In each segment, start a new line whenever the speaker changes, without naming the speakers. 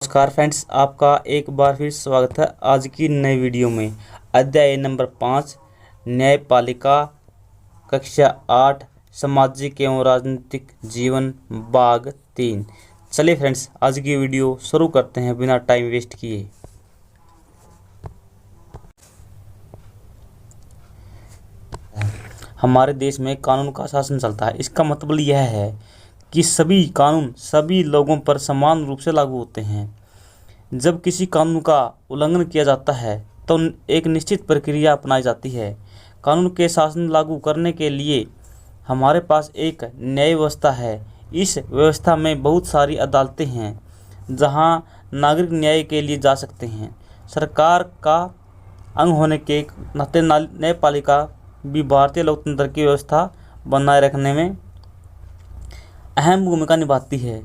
नमस्कार फ्रेंड्स, आपका एक बार फिर स्वागत है आज की नई वीडियो में। अध्याय नंबर 5 न्यायपालिका, कक्षा 8 सामाजिक एवं राजनीतिक जीवन, भाग 3। चलिए फ्रेंड्स, आज की वीडियो शुरू करते हैं बिना टाइम वेस्ट किए। हमारे देश में कानून का शासन चलता है। इसका मतलब यह है कि सभी कानून सभी लोगों पर समान रूप से लागू होते हैं। जब किसी कानून का उल्लंघन किया जाता है तो एक निश्चित प्रक्रिया अपनाई जाती है। कानून के शासन लागू करने के लिए हमारे पास एक न्याय व्यवस्था है। इस व्यवस्था में बहुत सारी अदालतें हैं जहां नागरिक न्याय के लिए जा सकते हैं। सरकार का अंग होने के नाते न्यायपालिका भी भारतीय लोकतंत्र की व्यवस्था बनाए रखने में अहम भूमिका निभाती है।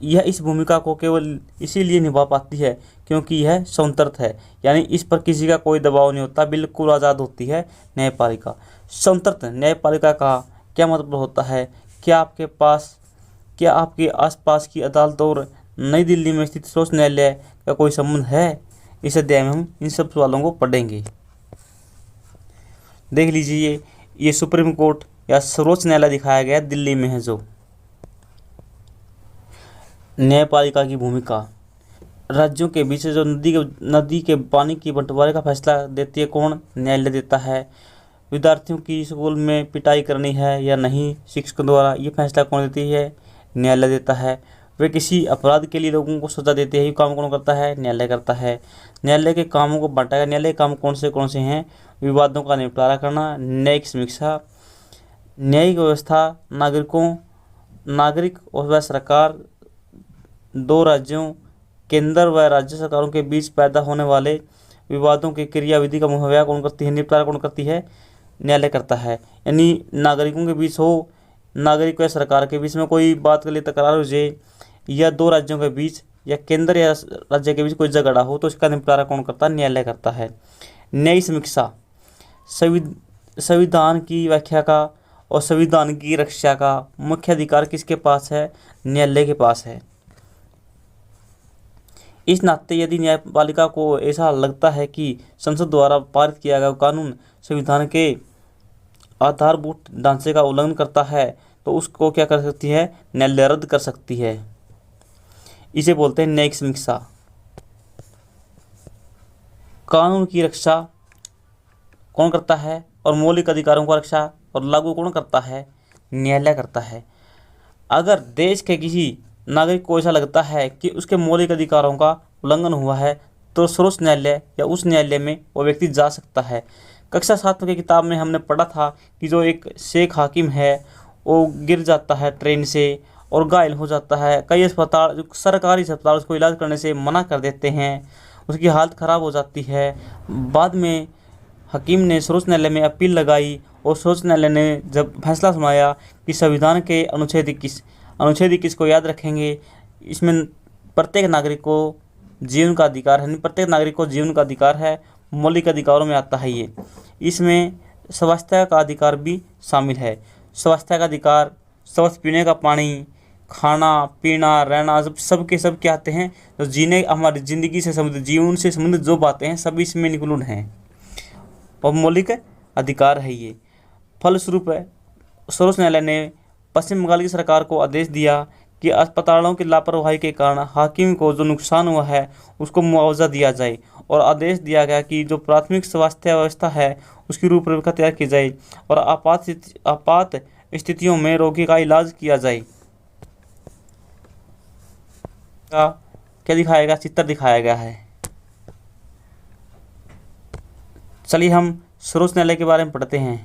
यह इस भूमिका को केवल इसीलिए निभा पाती है क्योंकि यह स्वतंत्र है, यानी इस पर किसी का कोई दबाव नहीं होता, बिल्कुल आज़ाद होती है न्यायपालिका। स्वतंत्र न्यायपालिका का क्या मतलब होता है? क्या आपके आसपास की अदालत और नई दिल्ली में स्थित सर्वोच्च न्यायालय का कोई संबंध है? इस अध्याय में हम इन सब सवालों को पढ़ेंगे। देख लीजिए, ये सुप्रीम कोर्ट या सर्वोच्च न्यायालय दिखाया गया दिल्ली में है। जो न्यायपालिका की भूमिका, राज्यों के बीच जो नदी के पानी की बंटवारे का फैसला देती है, कौन? न्यायालय देता है। विद्यार्थियों की स्कूल में पिटाई करनी है या नहीं शिक्षकों द्वारा, ये फैसला कौन देती है? न्यायालय देता है। वे किसी अपराध के लिए लोगों को सजा देते हैं, ये काम कौन करता है? न्यायालय करता है। न्यायालय के कामों को बांटा। न्यायालय के काम कौन से हैं? विवादों का निपटारा करना, न्यायिक समीक्षा। न्यायिक व्यवस्था, नागरिक और वह सरकार, दो राज्यों, केंद्र व राज्य सरकारों के बीच पैदा होने वाले विवादों की क्रियाविधि का मुहैया कौन करती है? निपटारा कौन करती है? न्यायालय करता है। यानी नागरिकों के बीच हो, नागरिक व सरकार के बीच में कोई बात के लिए तकरार हो जाए, या दो राज्यों के बीच या केंद्र या राज्य के बीच कोई झगड़ा हो, तो इसका निपटारा कौन करता है? न्यायालय करता है। न्यायिक समीक्षा, संविधान की व्याख्या का और संविधान की रक्षा का मुख्य अधिकार किसके पास है? न्यायालय के पास है। इस नाते यदि न्यायपालिका को ऐसा लगता है कि संसद द्वारा पारित किया गया कानून संविधान के आधारभूत ढांचे का उल्लंघन करता है तो उसको क्या कर सकती है? न्यायालय रद्द कर सकती है। इसे बोलते हैं न्यायिक समीक्षा। कानून की रक्षा कौन करता है और मौलिक अधिकारों का रक्षा और लागू कौन करता है? न्यायालय करता है। अगर देश के किसी नागरिक को ऐसा लगता है कि उसके मौलिक अधिकारों का उल्लंघन हुआ है तो सर्वोच्च न्यायालय या उस न्यायालय में वो व्यक्ति जा सकता है। कक्षा 7 की किताब में हमने पढ़ा था कि जो एक शेख हाकिम है वो गिर जाता है ट्रेन से और घायल हो जाता है। कई अस्पताल, सरकारी अस्पताल उसको इलाज करने से मना कर देते हैं, उसकी हालत ख़राब हो जाती है। बाद में हकीम ने सर्वोच्च न्यायालय में अपील लगाई और सर्वोच्च न्यायालय ने जब फैसला सुनाया कि संविधान के अनुच्छेद 21 को याद रखेंगे, इसमें प्रत्येक नागरिक को जीवन का अधिकार है। प्रत्येक नागरिक को जीवन का अधिकार है, मौलिक अधिकारों में आता है ये। इसमें स्वास्थ्य का अधिकार भी शामिल है। स्वास्थ्य का अधिकार, स्वच्छ पीने का पानी, खाना पीना, रहना, सब के सब क्या आते हैं? तो जीने, हमारी ज़िंदगी से संबंधित, जीवन से संबंधित जो बातें हैं सब इसमें इंक्लूड हैं और मौलिक अधिकार है ये। फलस्वरूप सर्वोच्च न्यायालय ने पश्चिम बंगाल की सरकार को आदेश दिया कि अस्पतालों की लापरवाही के कारण हाकिम को जो नुकसान हुआ है उसको मुआवजा दिया जाए, और आदेश दिया गया कि जो प्राथमिक स्वास्थ्य व्यवस्था है उसकी रूपरेखा तैयार की जाए और आपात स्थितियों में रोगी का इलाज किया जाए। क्या दिखाया गया? चित्र दिखाया गया है। चलिए हम सर्वोच्च न्यायालय के बारे में पढ़ते हैं।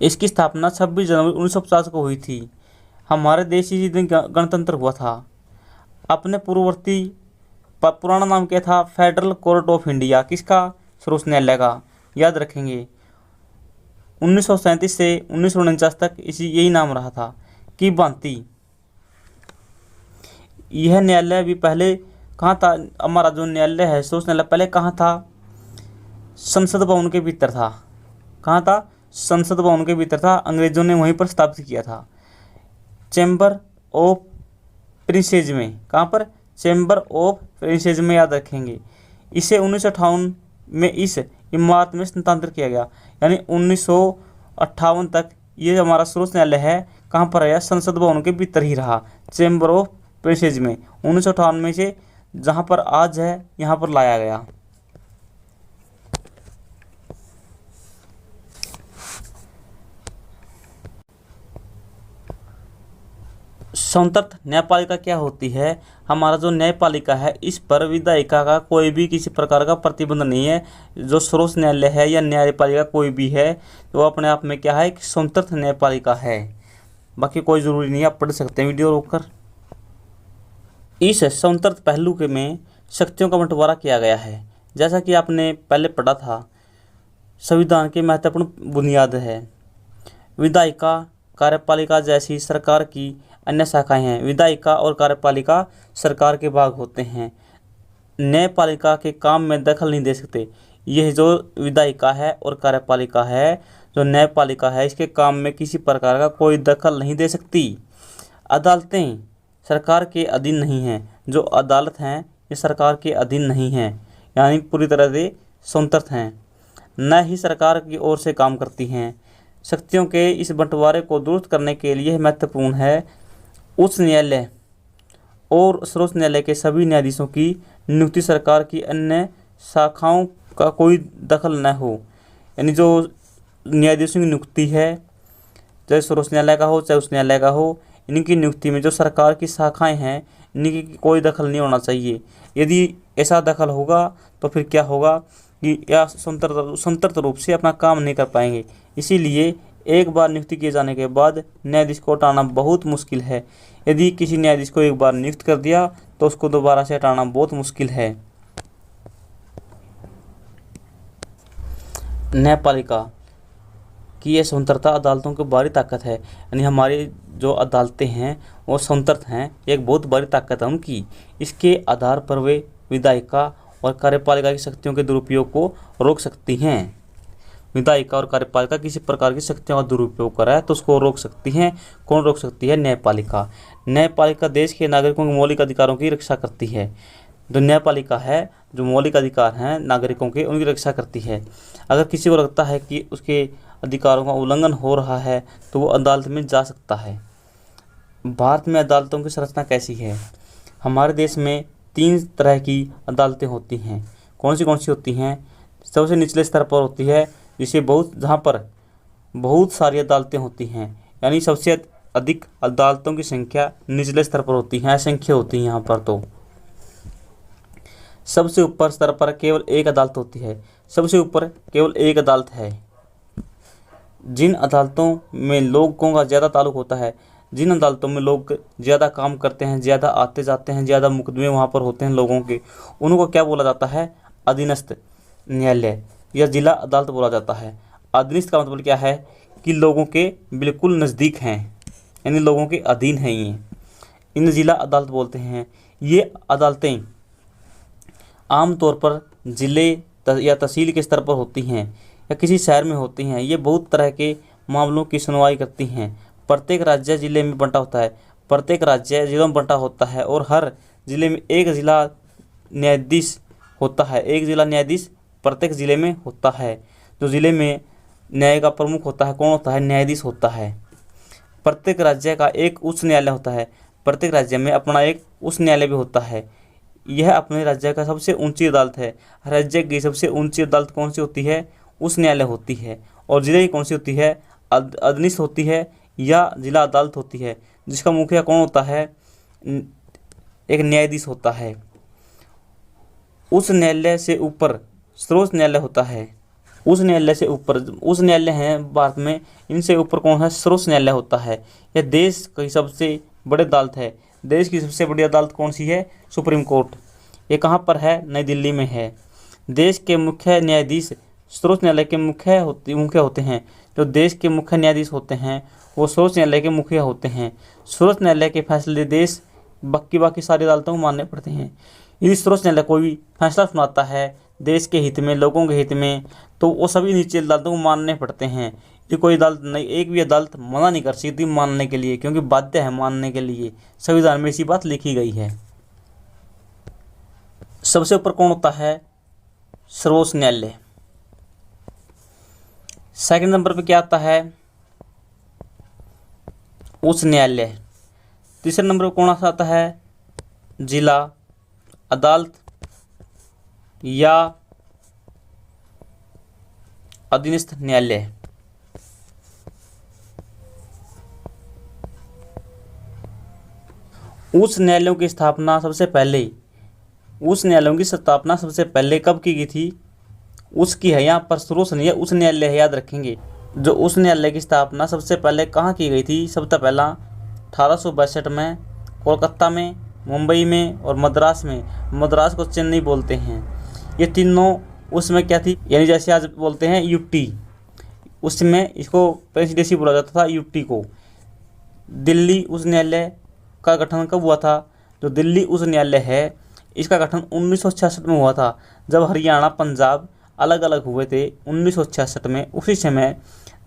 इसकी स्थापना 26 जनवरी 1950 को हुई थी। हमारे देश इसी दिन गणतंत्र हुआ था। अपने पूर्ववर्ती पुराना नाम क्या था? Federal court of India. किसका? सर्वोच्च न्यायालय का। याद रखेंगे 1937 से 1949 तक यही नाम रहा था। की भांति यह न्यायालय भी पहले कहाँ था? हमारा जो न्यायालय है सर्वोच्च न्यायालय पहले कहाँ था? संसद भवन के भीतर था। कहाँ था? संसद भवन के भीतर था। अंग्रेजों ने वहीं पर स्थापित किया था। चैम्बर ऑफ प्रिंसेस में, कहाँ पर, चैम्बर ऑफ प्रिंसेस में, याद रखेंगे। इसे 1958 में इस इमारत में स्थानांतरित किया गया, यानी 1958 तक ये हमारा सर्वोच्च न्यायालय है कहाँ पर है, संसद भवन के भीतर ही रहा, चैम्बर ऑफ प्रिंसेस में। 1958 में से जहाँ पर आज है यहाँ पर लाया गया। स्वतंत्र न्यायपालिका क्या होती है? हमारा जो न्यायपालिका है इस पर विधायिका का कोई भी किसी प्रकार का प्रतिबंध नहीं है। जो सर्वोच्च न्यायालय है या न्यायपालिका कोई भी है तो अपने आप में क्या है कि स्वतंत्र न्यायपालिका है। बाकी कोई ज़रूरी नहीं है, आप पढ़ सकते हैं वीडियो रोककर। इस स्वतंत्र पहलू के में शक्तियों का बंटवारा किया गया है। जैसा कि आपने पहले पढ़ा था, संविधान की महत्वपूर्ण बुनियाद है। विधायिका, कार्यपालिका जैसी सरकार की अन्य शाखाएं हैं। विधायिका और कार्यपालिका सरकार के भाग होते हैं। न्यायपालिका के काम में दखल नहीं दे सकते। यह जो विधायिका है और कार्यपालिका है, जो न्यायपालिका है, इसके काम में किसी प्रकार का कोई दखल नहीं दे सकती। अदालतें सरकार के अधीन नहीं हैं। जो अदालत हैं ये सरकार के अधीन नहीं हैं, यानी पूरी तरह से स्वतंत्र हैं, न ही सरकार की ओर से काम करती हैं। शक्तियों के इस बंटवारे को दुरुस्त करने के लिए महत्वपूर्ण है उच्च न्यायालय और सर्वोच्च न्यायालय के सभी न्यायाधीशों की नियुक्ति सरकार की अन्य शाखाओं का कोई दखल न हो। यानी जो न्यायाधीशों की नियुक्ति है, चाहे सर्वोच्च न्यायालय का हो चाहे उच्च न्यायालय का हो, इनकी नियुक्ति में जो सरकार की शाखाएं हैं इनकी कोई दखल नहीं होना चाहिए। यदि ऐसा दखल होगा तो फिर क्या होगा कि यह स्वतंत्र रूप से अपना काम नहीं कर पाएंगे। इसीलिए एक बार नियुक्ति किए जाने के बाद न्यायाधीश को हटाना बहुत मुश्किल है। यदि किसी न्यायाधीश को एक बार नियुक्त कर दिया तो उसको दोबारा से हटाना बहुत मुश्किल है। न्यायपालिका की यह स्वतंत्रता अदालतों की बड़ी ताकत है। यानी हमारी जो अदालतें हैं वो स्वतंत्र हैं, एक बहुत बड़ी ताकत है उनकी। इसके आधार पर वे विधायिका और कार्यपालिका की शक्तियों के दुरुपयोग को रोक सकती हैं। विधायिका और कार्यपालिका किसी प्रकार की शक्तियों का दुरुपयोग कर रहा है तो उसको रोक सकती हैं। कौन रोक सकती है? न्यायपालिका। न्यायपालिका देश के नागरिकों के मौलिक अधिकारों की रक्षा करती है। जो न्यायपालिका है, जो मौलिक अधिकार हैं नागरिकों के, उनकी रक्षा करती है। अगर किसी को लगता है कि उसके अधिकारों का उल्लंघन हो रहा है तो वो अदालत में जा सकता है। भारत में अदालतों की संरचना कैसी है? हमारे देश में 3 तरह की अदालतें होती हैं। कौन सी होती हैं? सबसे निचले स्तर पर होती है जिसे जहाँ पर बहुत सारी अदालतें होती हैं, यानी सबसे अधिक अदालतों की संख्या निचले स्तर पर होती है, संख्या होती है यहाँ पर। तो सबसे ऊपर स्तर पर केवल एक अदालत होती है। सबसे ऊपर केवल एक अदालत है। जिन अदालतों में लोगों का ज़्यादा ताल्लुक होता है, जिन अदालतों में लोग ज़्यादा काम करते हैं, ज़्यादा आते जाते हैं, ज़्यादा मुकदमे वहाँ पर होते हैं लोगों के, उनको क्या बोला जाता है? अधीनस्थ न्यायालय या जिला अदालत बोला जाता है। अधीनस्थ का मतलब क्या है कि लोगों के बिल्कुल नज़दीक हैं, यानी लोगों के अधीन हैं ये, इन जिला अदालत बोलते हैं। ये अदालतें आमतौर पर ज़िले या तहसील के स्तर पर होती हैं या किसी शहर में होती हैं। ये बहुत तरह के मामलों की सुनवाई करती हैं। प्रत्येक राज्य जिले में बंटा होता है, प्रत्येक राज्य जिलों में बंटा होता है और हर जिले में एक जिला न्यायाधीश होता है। एक जिला न्यायाधीश प्रत्येक जिले में होता है। जो जिले में न्याय का प्रमुख होता है कौन होता है? न्यायाधीश होता है। प्रत्येक राज्य का एक उच्च न्यायालय होता है। प्रत्येक राज्य में अपना एक उच्च न्यायालय भी होता है। यह अपने राज्य का सबसे ऊंची अदालत है। राज्य की सबसे ऊंची अदालत कौन सी होती है? उच्च न्यायालय होती है। और जिले की कौन सी होती है? अधीनस्थ होती है या जिला अदालत होती है, जिसका मुखिया कौन होता है? एक न्यायाधीश होता है। उस न्यायालय से ऊपर सर्वोच्च न्यायालय होता है। उस न्यायालय से ऊपर उस न्यायालय हैं भारत में, इनसे ऊपर कौन है? सर्वोच्च न्यायालय होता है। यह देश की सबसे बड़ी अदालत है। देश की सबसे बड़ी अदालत कौन सी है? Supreme court. ये कहाँ पर है? नई दिल्ली में है। देश के मुख्य न्यायाधीश सर्वोच्च न्यायालय के मुख्य होते हैं। जो देश के मुख्य न्यायाधीश होते हैं वो सर्वोच्च न्यायालय के मुखिया होते हैं। सर्वोच्च न्यायालय के फैसले देश बाकी सारी अदालतों को मानने पड़ते हैं। यदि सर्वोच्च न्यायालय कोई भी फैसला सुनाता है देश के हित में, लोगों के हित में, तो वो सभी नीचे अदालतों को मानने पड़ते हैं। ये कोई अदालत नहीं, एक भी अदालत मना नहीं कर सकती मानने के लिए, क्योंकि बाध्य है मानने के लिए, संविधान में इसी बात लिखी गई है। सबसे ऊपर कौन होता है? सर्वोच्च न्यायालय। सेकंड नंबर पे क्या आता है? उच्च न्यायालय। तीसरे नंबर पे कौन आता है? जिला अदालत या अधीनस्थ न्यायालय। उच्च न्यायालयों की स्थापना सबसे पहले कब की गई थी? उसकी है यहाँ पर सर्वोच्च नहीं है, उच्च न्यायालय है, याद रखेंगे। जो उच्च न्यायालय की स्थापना सबसे पहले कहाँ की गई थी? सबसे पहला 1862 में कोलकाता में, मुंबई में और मद्रास में। मद्रास को चेन्नई बोलते हैं। ये तीनों उसमें क्या थी, यानी जैसे आज बोलते हैं यूटी, उसमें इसको प्रेसिडेंसी बोला जाता था, यूटी को। दिल्ली उच्च न्यायालय का गठन कब हुआ था? जो दिल्ली उच्च न्यायालय है इसका गठन 1966 में हुआ था, जब हरियाणा पंजाब अलग अलग हुए थे 1966 में। उसी समय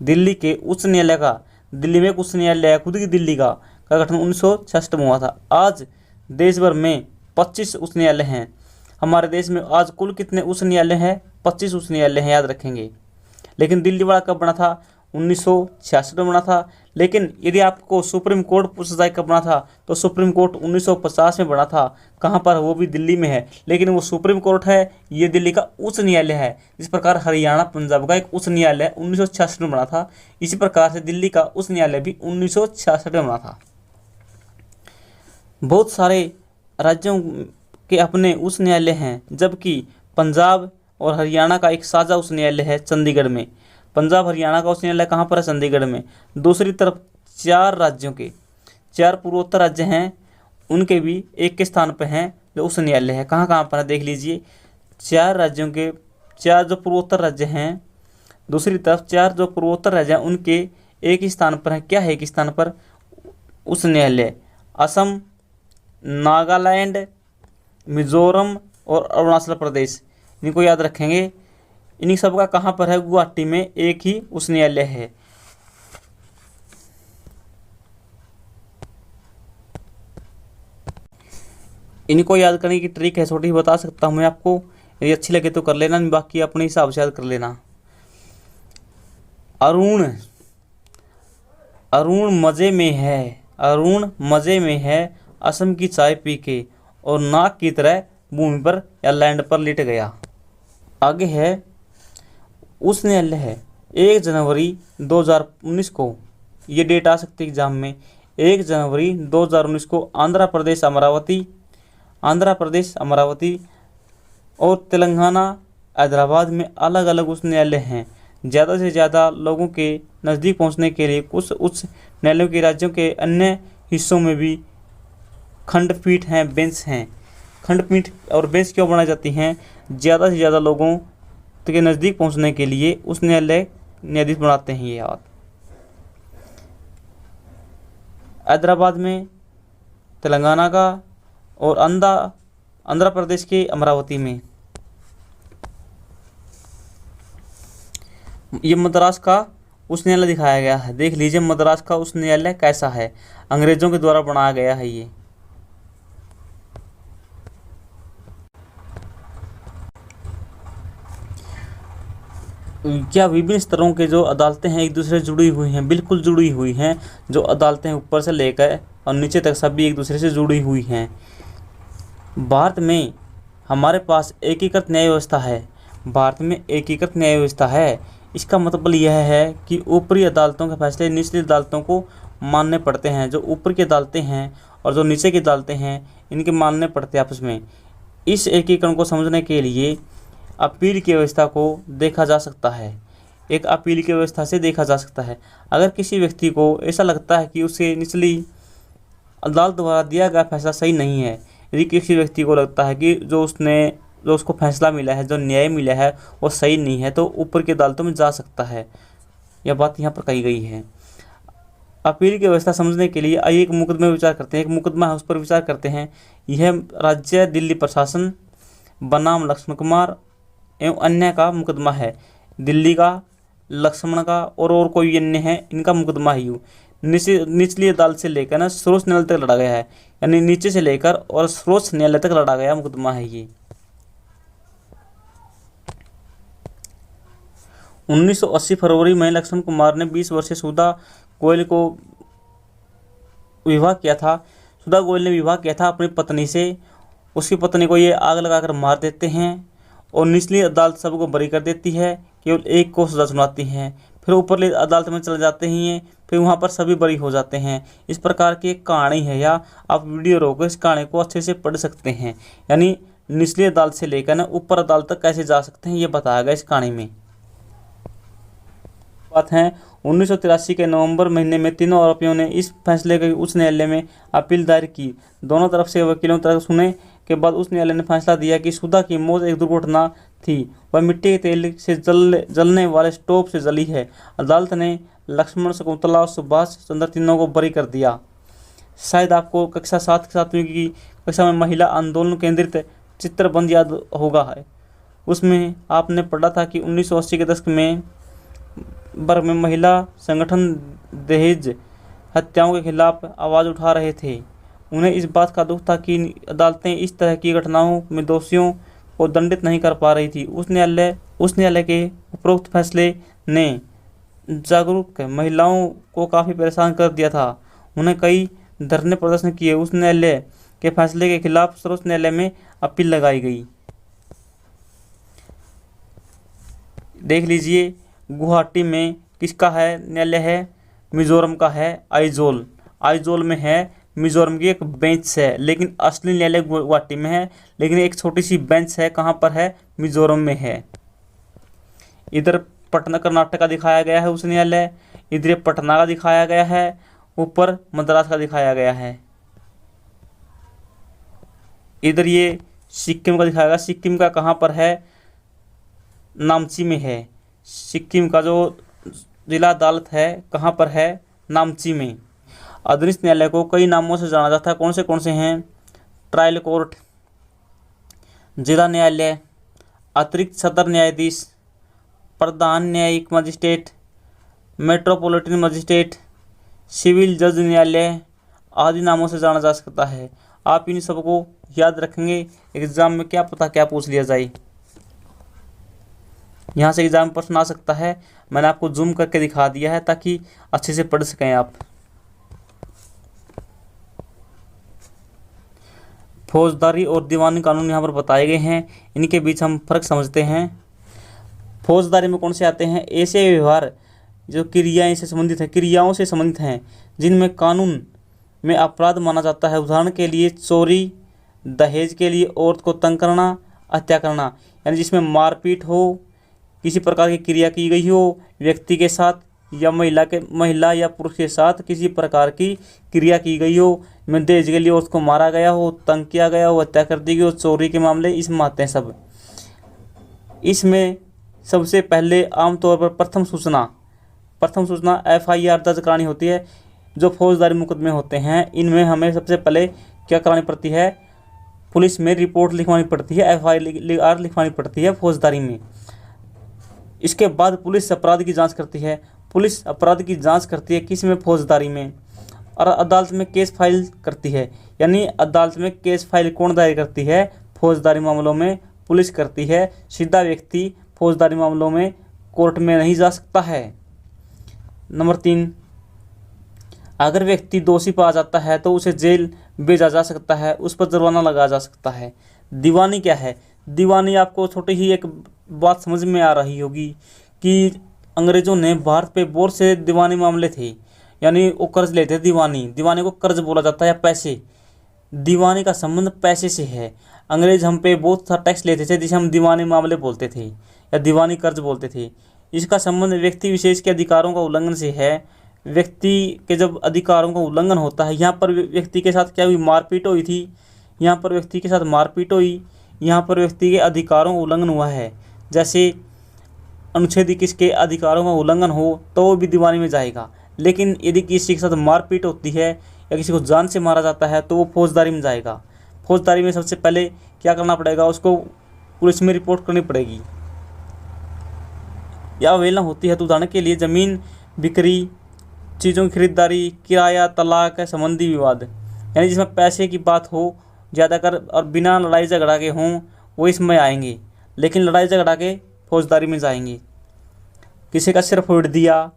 दिल्ली के उच्च न्यायालय का, दिल्ली में एक उच्च न्यायालय है खुद की दिल्ली का गठन 1966 में हुआ था। आज देश भर में 25 उच्च न्यायालय हैं। हमारे देश में आज कुल कितने उच्च न्यायालय हैं? 25 उच्च न्यायालय हैं, याद रखेंगे। लेकिन दिल्ली वाला कब बना था? 1966 में बना था। लेकिन यदि आपको सुप्रीम कोर्ट पूछा जाए कब बना था, तो सुप्रीम कोर्ट 1950 में बना था। कहाँ पर? वो भी दिल्ली में है, लेकिन वो सुप्रीम कोर्ट है, ये दिल्ली का उच्च न्यायालय है। इस प्रकार हरियाणा पंजाब का एक उच्च न्यायालय 1966 में बना था। इसी प्रकार से दिल्ली का उच्च न्यायालय भी 1966 में बना था। बहुत सारे राज्यों के अपने उच्च न्यायालय हैं, जबकि पंजाब और हरियाणा का एक साझा उच्च न्यायालय है चंडीगढ़ में। पंजाब हरियाणा का उच्च न्यायालय कहाँ पर है? चंडीगढ़ में। दूसरी तरफ 4 राज्यों के, 4 पूर्वोत्तर राज्य हैं, उनके भी एक के स्थान पर हैं जो उच्च न्यायालय है। कहाँ कहाँ पर है देख लीजिए। 4 राज्यों के, 4 जो पूर्वोत्तर राज्य हैं, दूसरी तरफ 4 जो पूर्वोत्तर राज्य हैं उनके एक ही स्थान पर है। क्या है एक ही स्थान पर? उच्च न्यायालय। असम, नागालैंड, मिजोरम और अरुणाचल प्रदेश, इनको याद रखेंगे। इन्हीं सब का कहाँ पर है? गुवाहाटी में एक ही उच्च न्यायालय है। इनको याद करने की ट्रिक है, छोटी बता सकता हूँ मैं आपको, यदि अच्छी लगे तो कर लेना, बाकी अपने हिसाब से याद कर लेना। अरुण, अरुण मजे में है, अरुण मजे में है, असम की चाय पी के, और नाक की तरह भूमि पर या लैंड पर लेट गया। आगे है उच्च न्यायालय है। 1 जनवरी 2019 को, ये डेट आ सकती है एग्जाम में, 1 जनवरी 2019 को आंध्र प्रदेश अमरावती और तेलंगाना हैदराबाद में अलग अलग उच्च न्यायालय हैं। ज़्यादा से ज़्यादा लोगों के नज़दीक पहुंचने के लिए कुछ उच्च न्यायालयों के राज्यों के अन्य हिस्सों में भी खंडपीठ हैं, बेंच हैं। खंडपीठ और बेंच क्यों बनाई जाती हैं? ज़्यादा से ज़्यादा लोगों के नज़दीक पहुंचने के लिए उस न्यायाधीश बनाते हैं। ये बात हैदराबाद में, तेलंगाना का, और आंध्र प्रदेश के अमरावती में। ये मद्रास का उच्च न्यायालय दिखाया गया है। देख लीजिए मद्रास का उच्च न्यायालय कैसा है, अंग्रेजों के द्वारा बनाया गया है ये। क्या विभिन्न स्तरों के जो अदालतें हैं एक दूसरे से जुड़ी हुई हैं? बिल्कुल जुड़ी हुई हैं। जो अदालतें ऊपर से लेकर और नीचे तक सभी एक दूसरे से जुड़ी हुई हैं। भारत में हमारे पास एकीकृत न्याय व्यवस्था है। भारत में एकीकृत न्याय व्यवस्था है। इसका मतलब यह है कि ऊपरी अदालतों के फैसले निचली अदालतों को मानने पड़ते हैं। जो ऊपर की अदालतें हैं और जो नीचे की अदालतें हैं इनके मानने पड़ते हैं आपस में। इस एकीकरण को समझने के लिए अपील की व्यवस्था को देखा जा सकता है। एक अपील की व्यवस्था से देखा जा सकता है। अगर किसी व्यक्ति को ऐसा लगता है कि उसे निचली अदालत द्वारा दिया गया फैसला सही नहीं है, यदि किसी व्यक्ति को लगता है कि जो उसको फैसला मिला है, जो न्याय मिला है वो सही नहीं है, तो ऊपर की अदालतों में जा सकता है। यह बात यहाँ पर कही गई है। अपील की व्यवस्था समझने के लिए आइए एक मुकदमे पर विचार करते हैं। एक मुकदमा है उस पर विचार करते हैं। यह राज्य दिल्ली प्रशासन बनाम लक्ष्मण कुमार एवं अन्य का मुकदमा है। दिल्ली का लक्ष्मण का और कोई अन्य है, इनका मुकदमा है यूँ। निचली अदालत से लेकर ना सर्वोच्च न्यायालय तक लड़ा गया है, यानी नीचे से लेकर और सर्वोच्च न्यायालय तक लड़ा गया मुकदमा है ये। 1980 फरवरी में लक्ष्मण कुमार ने 20 वर्षीय सुधा गोयल को विवाह किया था। सुधा गोयल ने विवाह किया था अपनी पत्नी से। उसकी पत्नी को ये आग लगाकर मार देते हैं और निचली अदालत सबको बरी कर देती है, केवल एक को सजा सुनाती है। फिर ऊपरली अदालत में चले जाते हैं, फिर वहाँ पर सभी बरी हो जाते हैं। इस प्रकार की एक कहानी है, या आप वीडियो रोको इस कहानी को अच्छे से पढ़ सकते हैं। यानी निचली अदालत से लेकर ना ऊपर अदालत तक कैसे जा सकते हैं ये बताया गया इस कहानी में। बात है 1983 के नवंबर महीने में तीनों आरोपियों ने इस फैसले के उच्च न्यायालय में अपील दायर की। दोनों तरफ से वकीलों तरफ सुने के बाद उच्च न्यायालय ने फैसला दिया कि सुधा की मौत एक दुर्घटना थी, वह मिट्टी के तेल से जलने वाले स्टोव से जली है। अदालत ने लक्ष्मण, शकुंतला और सुभाष चंद्र तीनों को बरी कर दिया। शायद आपको कक्षा 7 सातवीं की कक्षा में महिला आंदोलन केंद्रित चित्रबंद याद होगा है। उसमें आपने पढ़ा था कि 1980 के दशक में वर्ग में महिला संगठन दहेज हत्याओं के खिलाफ आवाज़ उठा रहे थे। उन्हें इस बात का दुख था कि अदालतें इस तरह की घटनाओं में दोषियों को दंडित नहीं कर पा रही थी। उस न्यायालय के उपरोक्त फैसले ने जागरूक महिलाओं को काफ़ी परेशान कर दिया था। उन्हें कई धरने प्रदर्शन किए। उस न्यायालय के फैसले के खिलाफ सर्वोच्च न्यायालय में अपील लगाई गई। देख लीजिए, गुवाहाटी में किसका है न्यायालय है? मिजोरम का है आइजोल। आइजोल में है मिजोरम की एक बेंच है, लेकिन असली न्यायालय गुवाहाटी में है, लेकिन एक छोटी सी बेंच है कहाँ पर है? मिजोरम में है। इधर पटना कर्नाटक का दिखाया गया है उस न्यायालय, इधर पटना का दिखाया गया है, ऊपर मद्रास का दिखाया गया है। इधर ये सिक्किम का दिखाया गया। सिक्किम का कहाँ पर है? नामची में है। सिक्किम का जो जिला अदालत है कहाँ पर है? नामची में। अधीनस्थ न्यायालय को कई नामों से जाना जाता है। कौन से हैं? ट्रायल कोर्ट, जिला न्यायालय, अतिरिक्त सदर न्यायाधीश, प्रधान न्यायिक मजिस्ट्रेट, मेट्रोपॉलिटन मजिस्ट्रेट, सिविल जज न्यायालय आदि नामों से जाना जा सकता है। आप इन सबको याद रखेंगे, एग्जाम में क्या पता क्या पूछ लिया जाए। यहाँ से एग्जाम में प्रश्न आ सकता है। मैंने आपको जूम करके दिखा दिया है ताकि अच्छे से पढ़ सकें आप। फौजदारी और दीवानी कानून यहाँ पर बताए गए हैं, इनके बीच हम फर्क समझते हैं। फौजदारी में कौन से आते हैं? ऐसे व्यवहार जो क्रियाएं से संबंधित हैं, क्रियाओं से संबंधित हैं, जिनमें कानून में अपराध माना जाता है। उदाहरण के लिए चोरी, दहेज के लिए औरत को तंग करना, हत्या करना, यानी जिसमें मारपीट हो, किसी प्रकार की क्रिया की गई हो व्यक्ति के साथ या महिला या पुरुष के साथ किसी प्रकार की क्रिया की गई हो, में दहेज के लिए औरत को मारा गया हो, तंग किया गया हो, हत्या कर दी गई हो, चोरी के मामले इसमें आते हैं सब। इसमें सबसे पहले आमतौर पर प्रथम सूचना FIR दर्ज करानी होती है। जो फौजदारी मुकदमे होते हैं इनमें हमें सबसे पहले क्या करानी पड़ती है? पुलिस में रिपोर्ट लिखवानी पड़ती है, FIR लिखवानी पड़ती है फौजदारी में। इसके बाद पुलिस अपराध की जांच करती है। पुलिस अपराध की जांच करती है किस में? फौजदारी में। और अदालत में केस फाइल करती है। यानी अदालत में केस फाइल कौन दायर करती है? फौजदारी मामलों में पुलिस करती है। सीधा व्यक्ति फौजदारी मामलों में कोर्ट में नहीं जा सकता है। नंबर 3, अगर व्यक्ति दोषी पाया जाता है तो उसे जेल भेजा जा सकता है, उस पर जुर्माना लगाया जा सकता है। दीवानी क्या है? दीवानी आपको छोटी ही एक बात समझ में आ रही होगी कि अंग्रेज़ों ने भारत पे बहुत से दीवानी मामले थे, यानी वो कर्ज लेते। दीवानी को कर्ज बोला जाता है या पैसे। दीवानी का संबंध पैसे से है। अंग्रेज हम पे बहुत सा टैक्स लेते थे जिसे हम दीवानी मामले बोलते थे या दीवानी कर्ज बोलते थे। इसका संबंध व्यक्ति विशेष के अधिकारों का उल्लंघन से है। व्यक्ति के जब अधिकारों का उल्लंघन होता है, यहाँ पर व्यक्ति के साथ क्या हुई? मारपीट हुई थी। यहाँ पर व्यक्ति के साथ मारपीट हुई, यहाँ पर व्यक्ति के अधिकारों का उल्लंघन हुआ है। जैसे अनुच्छेद 21 के अधिकारों का उल्लंघन हो तो वो भी दीवानी में जाएगा। लेकिन यदि किसी के साथ मारपीट होती है या किसी को जान से मारा जाता है तो वो फौजदारी में जाएगा। फौजदारी में सबसे पहले क्या करना पड़ेगा? उसको पुलिस में रिपोर्ट करनी पड़ेगी। या अवहेलना होती है, तो उदाहरण के लिए ज़मीन बिक्री, चीज़ों की खरीदारी, किराया, तलाक संबंधी विवाद, यानी जिसमें पैसे की बात हो ज़्यादातर और बिना लड़ाई झगड़ा के हों वो इसमें आएंगे, लेकिन लड़ाई झगड़ा के फौजदारी में जाएंगे। किसी का सिर फोड़ दिया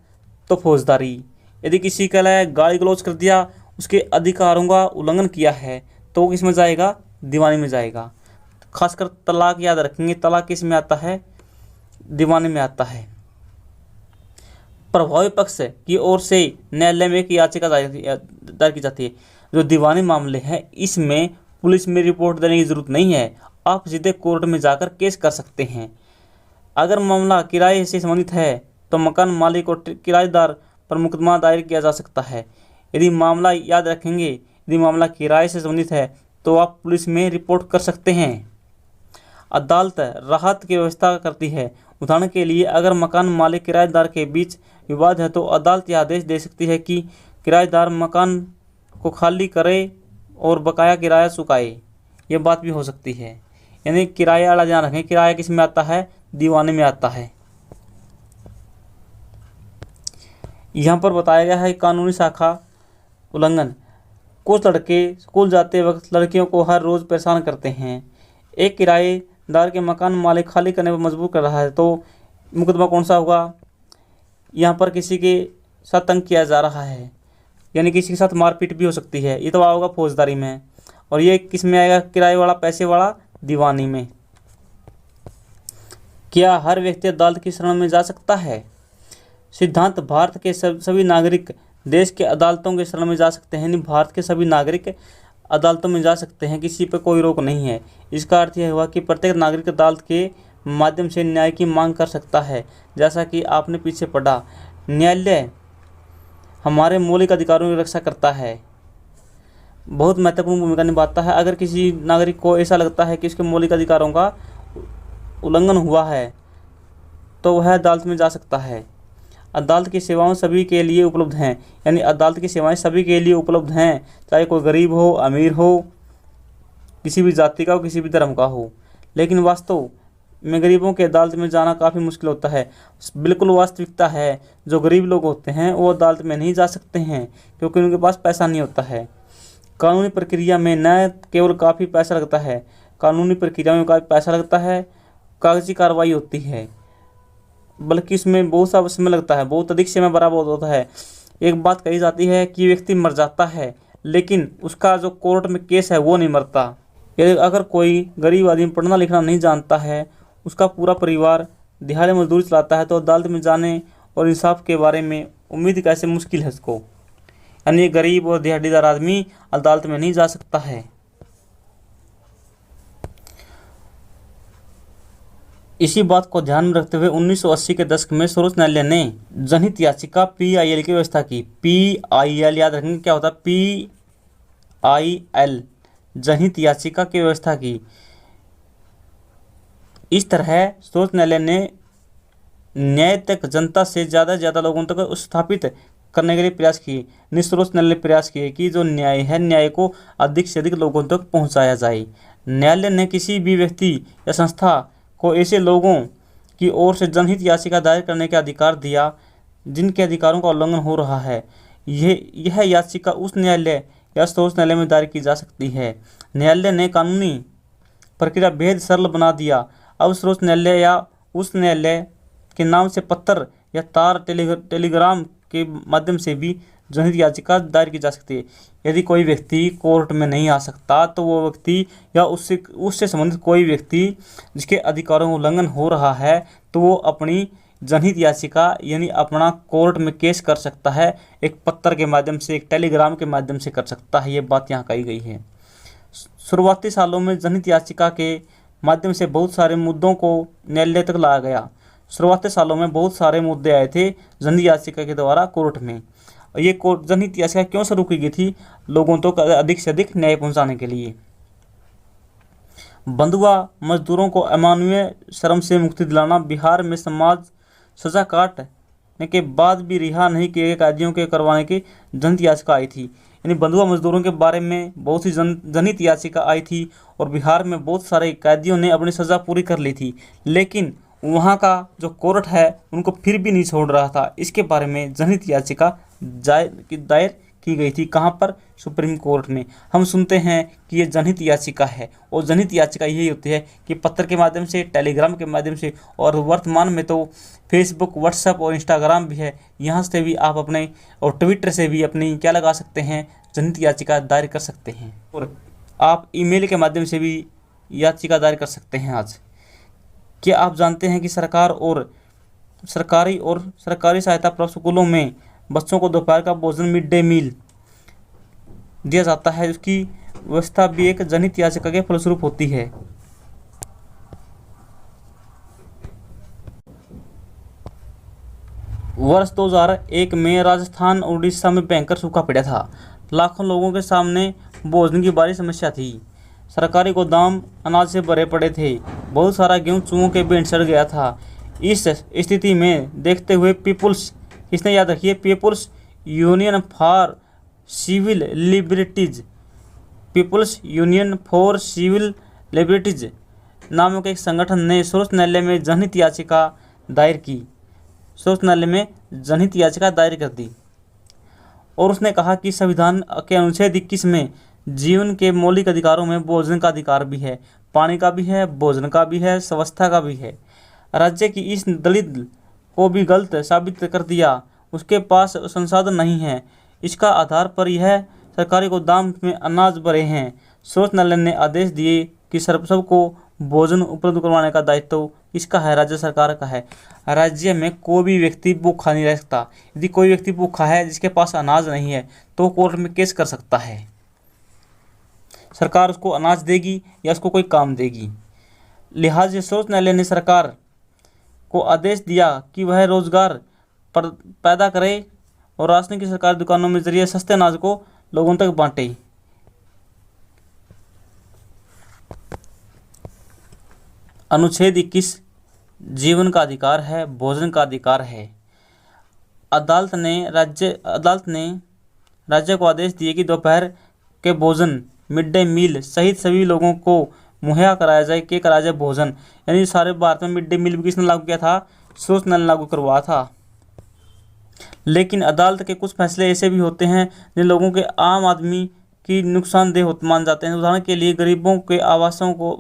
तो फौजदारी, यदि किसी का गाली गलौज कर दिया, उसके अधिकारों का उल्लंघन किया है, तो वो किस में जाएगा, दीवानी में जाएगा। खासकर तलाक याद रखेंगे, तलाक किस में आता है, दीवानी में आता है। प्रभावी पक्ष की ओर से न्यायालय में एक याचिका दायर की जाती है। जो दीवानी मामले हैं इसमें पुलिस में रिपोर्ट देने की जरूरत नहीं है, आप सीधे कोर्ट में जाकर केस कर सकते हैं। अगर मामला किराए से संबंधित है तो मकान मालिक और किराएदार पर मुकदमा दायर किया जा सकता है। यदि मामला याद रखेंगे, यदि मामला किराए से संबंधित है तो आप पुलिस में रिपोर्ट कर सकते हैं। अदालत राहत की व्यवस्था करती है। उदाहरण के लिए अगर मकान मालिक किराएदार के बीच विवाद है तो अदालत यह आदेश दे सकती है कि किराएदार मकान को खाली करे और बकाया किराया चुकाए। यह बात भी हो सकती है। यानी किराया वाला ध्यान रखें, किराया किस में आता है, दीवानी में आता है। यहाँ पर बताया गया है कानूनी शाखा उल्लंघन। कुछ लड़के स्कूल जाते वक्त लड़कियों को हर रोज़ परेशान करते हैं। एक किराएदार के मकान मालिक खाली करने पर मजबूर कर रहा है, तो मुकदमा कौन सा होगा। यहाँ पर किसी के साथ तंग किया जा रहा है, यानी किसी के साथ मारपीट भी हो सकती है, ये तो होगा फौजदारी में। और ये किस में आएगा, किराए वाला, पैसे वाला, दीवानी में। क्या हर व्यक्ति अदालत की शरण में जा सकता है। सिद्धांत भारत के सभी नागरिक देश के अदालतों के शरण में जा सकते हैं, यानी भारत के सभी नागरिक अदालतों में जा सकते हैं, किसी पर कोई रोक नहीं है। इसका अर्थ यह हुआ कि प्रत्येक नागरिक अदालत के माध्यम से न्याय की मांग कर सकता है। जैसा कि आपने पीछे पढ़ा, न्यायालय हमारे मौलिक अधिकारों की रक्षा करता है, बहुत महत्वपूर्ण भूमिका निभाता है। अगर किसी नागरिक को ऐसा लगता है कि उसके मौलिक अधिकारों का उल्लंघन हुआ है तो वह अदालत में जा सकता है। अदालत की सेवाएं सभी के लिए उपलब्ध हैं, यानी अदालत की सेवाएं सभी के लिए उपलब्ध हैं, चाहे कोई गरीब हो, अमीर हो, किसी भी जाति का हो, किसी भी धर्म का हो। लेकिन वास्तव में गरीबों के अदालत में जाना काफ़ी मुश्किल होता है। बिल्कुल वास्तविकता है, जो गरीब लोग होते हैं वो अदालत में नहीं जा सकते हैं क्योंकि उनके पास पैसा नहीं होता है। कानूनी प्रक्रिया में न केवल काफ़ी पैसा लगता है, कानूनी प्रक्रिया में काफ़ी पैसा लगता है, कागजी कार्रवाई होती है, बल्कि इसमें बहुत सा समय लगता है, बहुत अधिक समय बराबर होता है। एक बात कही जाती है कि व्यक्ति मर जाता है लेकिन उसका जो कोर्ट में केस है वो नहीं मरता। यदि अगर कोई गरीब आदमी पढ़ना लिखना नहीं जानता है, उसका पूरा परिवार दिहाड़ी मजदूरी चलाता है, तो अदालत में जाने और इंसाफ के बारे में उम्मीद कैसे मुश्किल है उसको। यानी गरीब और दिहाड़ीदार आदमी अदालत में नहीं जा सकता है। इसी बात को ध्यान में रखते हुए 1980 के दशक में सर्वोच्च न्यायालय ने जनहित याचिका PIL की व्यवस्था की। PIL याद रखेंगे क्या होता है, PIL जनहित याचिका की व्यवस्था की। इस तरह सर्वोच्च न्यायालय ने न्याय तक जनता से ज़्यादा लोगों तक स्थापित करने के लिए प्रयास किए। सर्वोच्च न्यायालय ने प्रयास किए कि जो न्याय है, न्याय को अधिक से अधिक लोगों तक पहुंचाया जाए। न्यायालय ने किसी भी व्यक्ति या संस्था को ऐसे लोगों की ओर से जनहित याचिका दायर करने का अधिकार दिया जिनके अधिकारों का उल्लंघन हो रहा है। यह याचिका उस न्यायालय या सर्वोच्च न्यायालय में दायर की जा सकती है। न्यायालय ने कानूनी प्रक्रिया बेहद सरल बना दिया। अब सर्वोच्च न्यायालय या उस न्यायालय के नाम से पत्र या तार टेलीग्राम के माध्यम से भी जनहित याचिका दायर की जा सकती है। यदि कोई व्यक्ति कोर्ट में नहीं आ सकता तो वो व्यक्ति या उससे संबंधित कोई व्यक्ति जिसके अधिकारों का उल्लंघन हो रहा है तो वो अपनी जनहित याचिका यानी अपना कोर्ट में केस कर सकता है। एक पत्र के माध्यम से, एक टेलीग्राम के माध्यम से कर सकता है। ये बात यहाँ कही गई है। शुरुआती सालों में जनहित याचिका के माध्यम से बहुत सारे मुद्दों को न्यायालय तक लाया गया। शुरुआती सालों में बहुत सारे मुद्दे आए थे जनहित याचिका के द्वारा कोर्ट में। ये कोर्ट जनहित याचिका क्यों शुरू की गई थी, लोगों तक अधिक से अधिक न्याय पहुंचाने के लिए। बंधुआ मजदूरों को अमानवीय श्रम से मुक्ति दिलाना। बिहार में समाज सजा काटने के बाद भी रिहा नहीं किए गए कैदियों के करवाने की जनहित याचिका आई थी। यानी बंधुआ मजदूरों के बारे में बहुत सी जनहित याचिका आई थी और बिहार में बहुत सारे कैदियों ने अपनी सज़ा पूरी कर ली थी, लेकिन वहाँ का जो कोर्ट है उनको फिर भी नहीं छोड़ रहा था। इसके बारे में जनहित याचिका दायर की गई थी। कहाँ पर? सुप्रीम कोर्ट में। हम सुनते हैं कि ये जनहित याचिका है, और जनहित याचिका यही होती है कि पत्र के माध्यम से, टेलीग्राम के माध्यम से, और वर्तमान में तो फेसबुक, व्हाट्सएप और इंस्टाग्राम भी है, यहाँ से भी आप अपने, और ट्विटर से भी अपनी क्या लगा सकते हैं, जनहित याचिका दायर कर सकते हैं। और आप ईमेल के माध्यम से भी याचिका दायर कर सकते हैं। आज क्या आप जानते हैं कि सरकारी सहायता प्राप्त स्कूलों में बच्चों को दोपहर का भोजन मिड डे मील दिया जाता है? उसकी व्यवस्था भी एक जनहित याचिका के फलस्वरूप होती है। वर्ष 2001 में राजस्थान और उड़ीसा में भयंकर सूखा पड़ा था। लाखों लोगों के सामने भोजन की भारी समस्या थी। सरकारी गोदाम अनाज से भरे पड़े थे। बहुत सारा गेहूं चूहों के भेंट चढ़ गया था। इस स्थिति में देखते हुए people's union for civil liberties नामक एक संगठन ने सर्वोच्च न्यायालय में जनहित याचिका दायर कर दी, और उसने कहा कि संविधान के अनुच्छेद 21 में जीवन के मौलिक अधिकारों में भोजन का अधिकार भी है, पानी का भी है, भोजन का भी है, स्वास्थ्य का भी है। राज्य की इस दलित को भी गलत साबित कर दिया। उसके पास संसाधन नहीं है। इसका आधार पर यह सरकारी गोदाम में अनाज भरे हैं। सर्वोच्च न्यायालय ने आदेश दिए कि सबको भोजन उपलब्ध करवाने का दायित्व किसका है? राज्य सरकार का है। राज्य में कोई भी व्यक्ति भूखा नहीं रह सकता। यदि कोई व्यक्ति भूखा है, जिसके पास अनाज नहीं है, तो कोर्ट में केस कर सकता है। सरकार उसको अनाज देगी या उसको कोई काम देगी। लिहाजा सर्वोच्च न्यायालय ने सरकार को आदेश दिया कि वह रोजगार पैदा करे और राशन की सरकारी दुकानों में जरिए सस्ते अनाज को लोगों तक बांटे। अनुच्छेद 21 जीवन का अधिकार है, भोजन का अधिकार है। अदालत ने राज्य को आदेश दिए कि दोपहर के भोजन मिड डे मील सहित सभी लोगों को मुहैया कराया जाए भोजन। यानी सारे भारत में मिड डे मील भी किसने लागू किया था? सर्वोच्च न्यायालय ने लागू करवाया था। लेकिन अदालत के कुछ फैसले ऐसे भी होते हैं जिन लोगों के आम आदमी की नुकसानदेह मान जाते हैं। उदाहरण के लिए गरीबों के आवासों को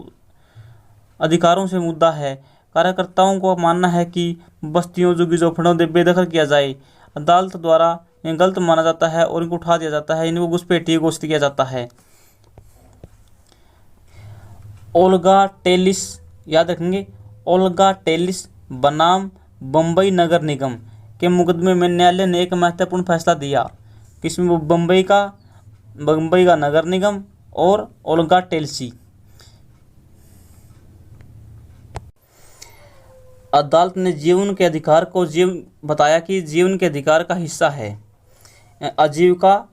अधिकारों से मुद्दा है। कार्यकर्ताओं को मानना है कि बस्तियों, झुग्गी झोपड़ों बेदखल किया जाए। अदालत द्वारा इन्हें गलत माना जाता है और इनको उठा दिया जाता है, इनको घुसपैठी घोषित किया जाता है। ओल्गा टेलिस, याद रखेंगे, ओल्गा टेलिस बनाम बम्बई नगर निगम के मुकदमे में न्यायालय ने एक महत्वपूर्ण फैसला दिया। किसमें? बम्बई का नगर निगम और ओल्गा टेलिसी। अदालत ने जीवन के अधिकार को बताया कि जीवन के अधिकार का हिस्सा है आजीविका।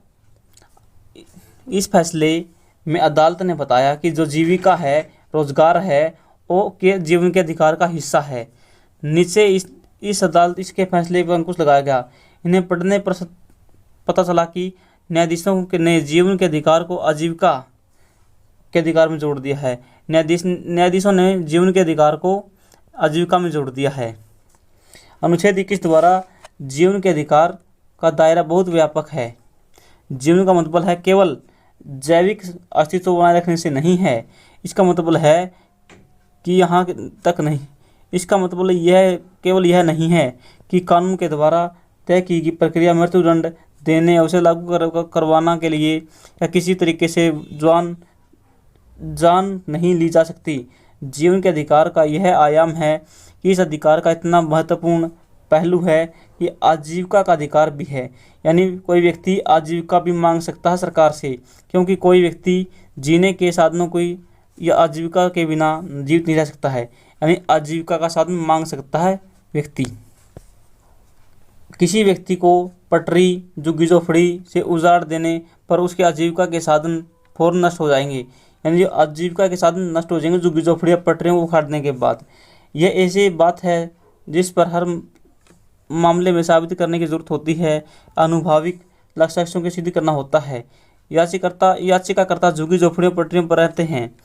इस फैसले में अदालत ने बताया कि जो जीविका है, रोजगार है, वो के जीवन के अधिकार का हिस्सा है। नीचे इसके फैसले पर अंकुश लगाया गया। इन्हें पढ़ने पर पता चला कि न्यायाधीशों ने जीवन के अधिकार को आजीविका के अधिकार में जोड़ दिया है। न्यायाधीशों ने जीवन के अधिकार को आजीविका में जोड़ दिया है। अनुच्छेद 21 द्वारा जीवन के अधिकार का दायरा बहुत व्यापक है। जीवन का मतलब है केवल जैविक अस्तित्व बनाए रखने से नहीं है। इसका मतलब है कि यहाँ तक नहीं। इसका मतलब केवल यह नहीं है कि कानून के द्वारा तय की गई प्रक्रिया मृत्युदंड देने और उसे लागू करवाना के लिए या किसी तरीके से जान नहीं ली जा सकती। जीवन के अधिकार का यह आयाम है कि इस अधिकार का इतना महत्वपूर्ण पहलू है कि आजीविका का अधिकार भी है। यानी कोई व्यक्ति आजीविका भी मांग सकता है सरकार से, क्योंकि कोई व्यक्ति जीने के साधनों को या आजीविका के बिना जीवित नहीं रह सकता है। यानी आजीविका का साधन मांग सकता है व्यक्ति। किसी व्यक्ति को पटरी, झुग्गी झोपड़ी से उजाड़ देने पर उसके आजीविका के साधन फौरन नष्ट हो जाएंगे। यानी जो आजीविका के साधन नष्ट हो जाएंगे झुग्गी झोपड़ी या पटरियों को उखाड़ने के बाद। यह ऐसी बात है जिस पर हर मामले में साबित करने की जरूरत होती है। अनुभाविक लक्ष्यों के सिद्ध करना होता है। याचिकाकर्ता झुग्गी झोपड़ियों पटरियों पर रहते हैं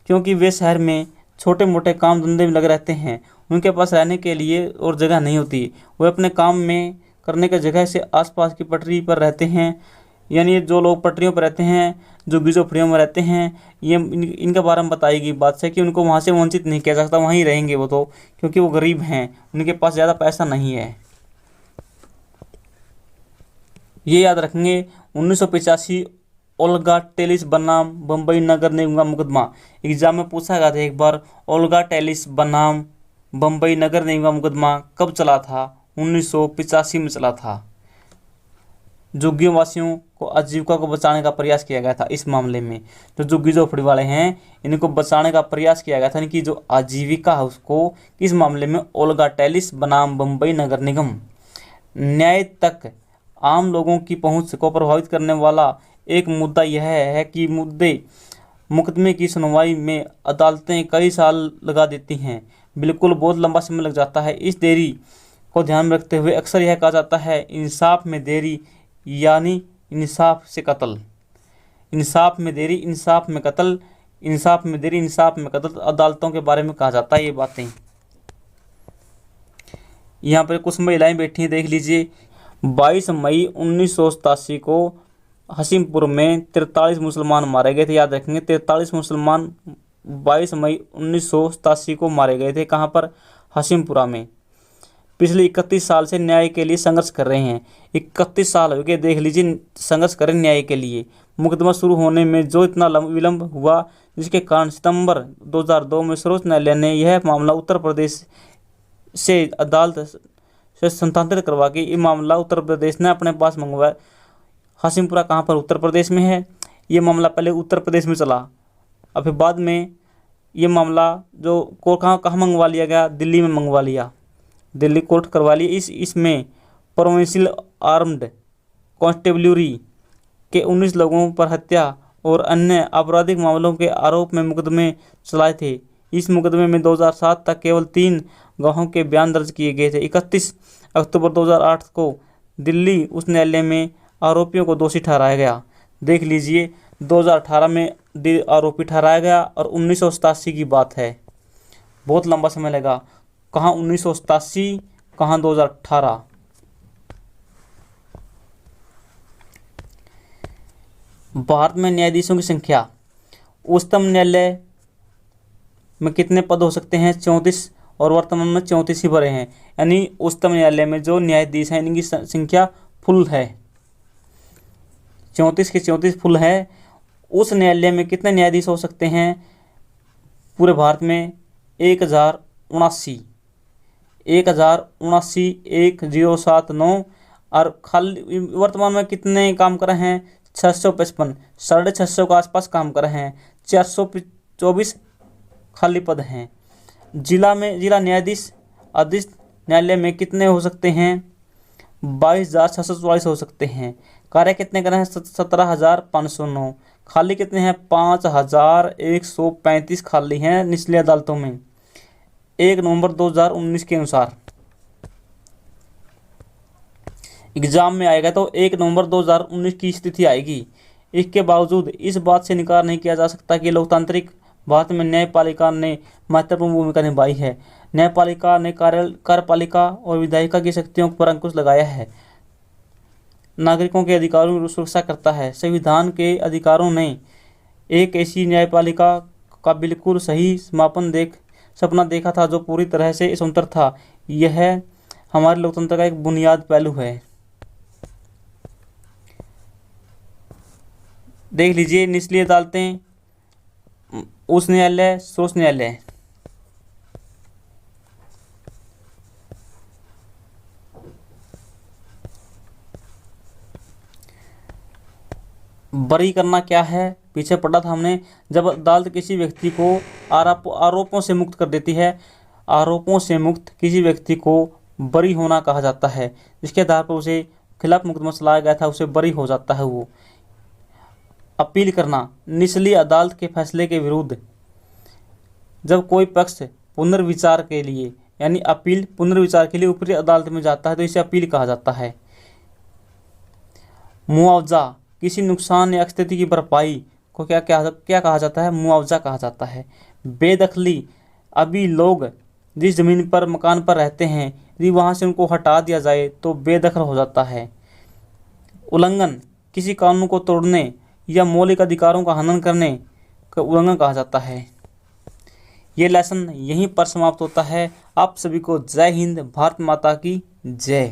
क्योंकि वे शहर में छोटे मोटे काम धंधे में लगे रहते हैं। उनके पास रहने के लिए और जगह नहीं होती। वे अपने काम में करने की जगह से आसपास की पटरी पर रहते हैं। यानी जो लोग पटरियों पर रहते हैं, जो झोपड़ियों में रहते हैं, ये इनके बारे में बताई गई बात से कि उनको वहाँ से वंचित नहीं किया जा सकता, वहीं रहेंगे वो तो, क्योंकि वो गरीब हैं, उनके पास ज़्यादा पैसा नहीं है। ये याद रखेंगे। 1985 ओल्गा टेलिस बनाम बम्बई नगर निगम का मुकदमा, एग्जाम में पूछा गया था एक बार। ओल्गा टेलिस बनाम बम्बई नगर निगम का मुकदमा कब चला था? 1985 में चला था। झुग्गियों वासियों को आजीविका को बचाने का प्रयास किया गया था इस मामले में। जो झुग्गी झोपड़ी वाले हैं, इनको बचाने का प्रयास किया गया था, इनकी जो आजीविका है उसको, किस मामले में? ओल्गा टेलिस बनाम बम्बई नगर निगम। न्याय तक आम लोगों की पहुंच को प्रभावित करने वाला एक मुद्दा यह है कि मुकदमे की सुनवाई में अदालतें कई साल लगा देती हैं, बिल्कुल बहुत लंबा समय लग जाता है। इस देरी को ध्यान में रखते हुए अक्सर यह कहा जाता है, इंसाफ में देरी यानी इंसाफ से कत्ल। इंसाफ में देरी, इंसाफ में कत्ल, इंसाफ में देरी, इंसाफ में कत्ल अदालतों के बारे में कहा जाता है ये बातें। यहाँ पर कुछ महिलाएं बैठी हैं, देख लीजिए। 22 मई 1987 को हसीमपुर में 43 मुसलमान मारे गए थे। याद रखेंगे, 43 मुसलमान 22 मई 1987 को मारे गए थे। कहाँ पर? हसीमपुरा में। पिछले 31 साल से न्याय के लिए संघर्ष कर रहे हैं। 31 साल हो गए, देख लीजिए, संघर्ष करें न्याय के लिए। मुकदमा शुरू होने में जो इतना विलंब हुआ, जिसके कारण सितंबर 2002 में सर्वोच्च न्यायालय ने यह मामला उत्तर प्रदेश से अदालत से स्थानांतरित करवा के ये मामला उत्तर प्रदेश ने अपने पास मंगवाया। हसीमपुरा कहाँ पर? उत्तर प्रदेश में है। ये मामला पहले उत्तर प्रदेश में चला, और फिर बाद में ये मामला जो कोर्ट कहाँ मंगवा लिया गया? दिल्ली में मंगवा लिया, दिल्ली कोर्ट करवा ली। इसमें प्रोविंशियल आर्म्ड कॉन्स्टेबलरी के 19 लोगों पर हत्या और अन्य आपराधिक मामलों के आरोप में मुकदमे चलाए थे। इस मुकदमे में 2007 तक केवल 3 गवाहों के बयान दर्ज किए गए थे। 31 अक्टूबर 2008 को दिल्ली उच्च न्यायालय में आरोपियों को दोषी ठहराया गया। देख लीजिए, 2018 में आरोपी ठहराया गया और 1987 की बात है। बहुत लंबा समय लगा। कहाँ 1987, कहाँ 2018। भारत में न्यायाधीशों की संख्या, उच्चतम न्यायालय में कितने पद हो सकते हैं? 34, और वर्तमान में 34 ही भरे हैं। यानी उच्चतम न्यायालय में जो न्यायाधीश हैं इनकी संख्या फुल है, 34 के 34 फुल है। उस न्यायालय में कितने न्यायाधीश हो सकते हैं पूरे भारत में? 1079, 1079 और खाली वर्तमान में कितने काम कर रहे हैं? 655, 650 के आसपास काम कर रहे हैं। 424 खाली पद हैं। जिला न्यायाधीश अधीश न्यायालय में कितने हो सकते हैं? 22,644 हो सकते हैं। कार्य कितने कर रहे हैं? 17,509। खाली कितने हैं? 5,135 खाली हैं निचली अदालतों में 1 नवंबर 2019 के अनुसार। एग्जाम में आएगा तो 1 नवंबर 2019 की स्थिति आएगी। इसके बावजूद इस बात से इनकार नहीं किया जा सकता कि लोकतांत्रिक भारत में न्यायपालिका ने महत्वपूर्ण भूमिका निभाई है। न्यायपालिका ने कार्यपालिका और विधायिका की शक्तियों पर अंकुश लगाया है, नागरिकों के अधिकारों की सुरक्षा करता है। संविधान के अधिकारों ने एक ऐसी न्यायपालिका का बिल्कुल सही सपना देखा था जो पूरी तरह से स्वतंत्र था। यह हमारे लोकतंत्र का एक बुनियाद पहलू है। देख लीजिए, निचली अदालतें, उच्च न्यायालय, सर्वोच्च न्यायालय। बरी करना क्या है? पीछे पढ़ा था हमने। जब अदालत किसी व्यक्ति को आरोपों से मुक्त कर देती है, आरोपों से मुक्त किसी व्यक्ति को बरी होना कहा जाता है। जिसके आधार पर उसे खिलाफ मुकदमा चलाया गया था, उसे बरी हो जाता है वो। अपील करना, निचली अदालत के फैसले के विरुद्ध जब कोई पक्ष पुनर्विचार के लिए यानी अपील पुनर्विचार के लिए ऊपरी अदालत में जाता है तो इसे अपील कहा जाता है। मुआवजा, किसी नुकसान या स्थिति की भरपाई को क्या कहा जाता है? मुआवजा कहा जाता है। बेदखली, अभी लोग जिस जमीन पर मकान पर रहते हैं यदि वहाँ से उनको हटा दिया जाए तो बेदखल हो जाता है। उल्लंघन किसी कानून को तोड़ने या मौलिक अधिकारों का हनन करने का उल्लंघन कहा जाता है। ये लेसन यहीं पर समाप्त होता है। आप सभी को जय हिंद, भारत माता की जय।